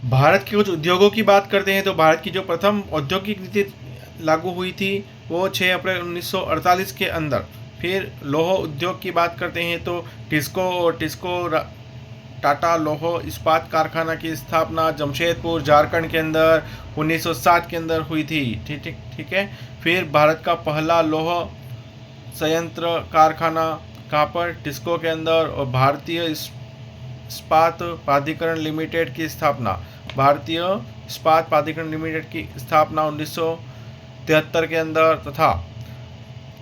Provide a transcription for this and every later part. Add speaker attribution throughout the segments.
Speaker 1: भारत के कुछ उद्योगों की बात करते हैं तो भारत की जो प्रथम औद्योगिक नीति लागू हुई थी वो 6 अप्रैल 1948 के अंदर। फिर लौह उद्योग की बात करते हैं तो टिस्को टाटा लौह इस्पात कारखाना की स्थापना जमशेदपुर झारखंड के अंदर 1960 के अंदर हुई थी। ठीक ठीक ठीक है। फिर भारत का पहला लौह संयंत्र कारखाना कहाँ पर, टिस्को के अंदर। और भारतीय इस्पात प्राधिकरण लिमिटेड की स्थापना, भारतीय इस्पात प्राधिकरण लिमिटेड की स्थापना 1973 के अंदर। तथा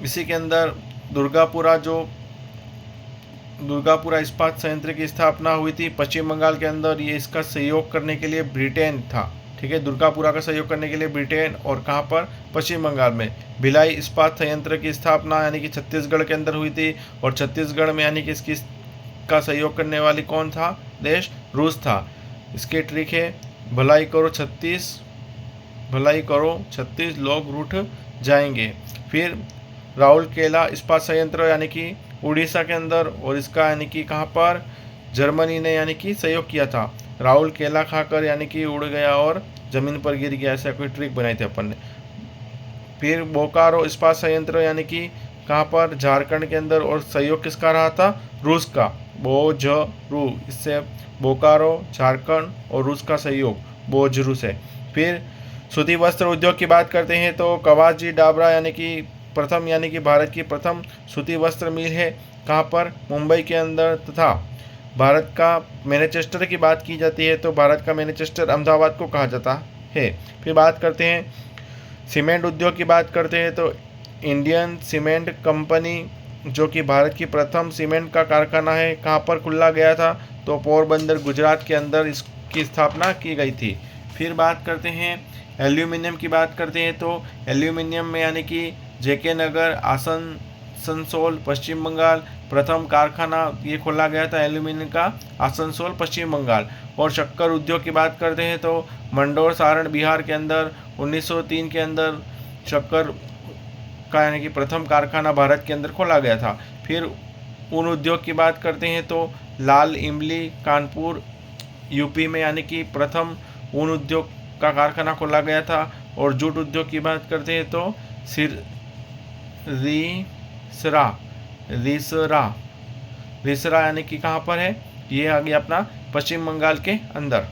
Speaker 1: इसी के अंदर दुर्गापुरा इस्पात संयंत्र की स्थापना हुई थी पश्चिम बंगाल के अंदर। ये इसका सहयोग करने के लिए ब्रिटेन था। ठीक है, दुर्गापुरा का सहयोग करने के लिए ब्रिटेन। और कहाँ पर, पश्चिम बंगाल में। भिलाई इस्पात संयंत्र की स्थापना यानी कि छत्तीसगढ़ के अंदर हुई थी। और छत्तीसगढ़ में यानी कि इसकी का सहयोग करने वाली कौन था देश, रूस था। इसके ट्रिक है, भलाई करो 36 लोग रूठ जाएंगे। फिर राउरकेला इस्पात संयंत्र यानी कि उड़ीसा के अंदर। और इसका यानी कि कहाँ पर, जर्मनी ने यानी कि सहयोग किया था। राउरकेला खाकर यानी कि उड़ गया और जमीन पर गिर गया, ऐसा कोई ट्रिक बनाई थी अपन ने। फिर बोकारो इस्पात संयंत्र यानी कि कहाँ पर, झारखंड के अंदर। और सहयोग किसका रहा था, रूस का, बोझरू। इससे बोकारो झारखंड और रूस का सहयोग बोझरू से। फिर सूती वस्त्र उद्योग की बात करते हैं तो कवाजी डाबरा यानी कि भारत की प्रथम सूती वस्त्र मिल है कहाँ पर, मुंबई के अंदर। तथा भारत का मैनचेस्टर की बात की जाती है तो भारत का मैनचेस्टर अहमदाबाद को कहा जाता है। फिर बात करते हैं सीमेंट उद्योग की बात करते हैं तो इंडियन सीमेंट कंपनी जो कि भारत की प्रथम सीमेंट का कारखाना है, कहाँ पर खुला गया था, तो पोरबंदर गुजरात के अंदर इसकी स्थापना की गई थी। फिर बात करते हैं एल्यूमिनियम की बात करते हैं तो एल्यूमिनियम में यानी कि जेके नगर आसनसोल पश्चिम बंगाल प्रथम कारखाना ये खोला गया था एल्यूमिनियम का, आसनसोल पश्चिम बंगाल। और शक्कर उद्योग की बात करते हैं तो मंडोर सारण बिहार के अंदर 1903 के अंदर शक्कर का यानी कि प्रथम कारखाना भारत के अंदर खोला गया था। फिर ऊन उद्योग की बात करते हैं तो लाल इमली कानपुर यूपी में यानी कि प्रथम ऊन उद्योग का कारखाना खोला गया था। और जूट उद्योग की बात करते हैं तो रिसरा रिसरा रिसरा यानी कि कहाँ पर है, ये आ गया अपना पश्चिम बंगाल के अंदर।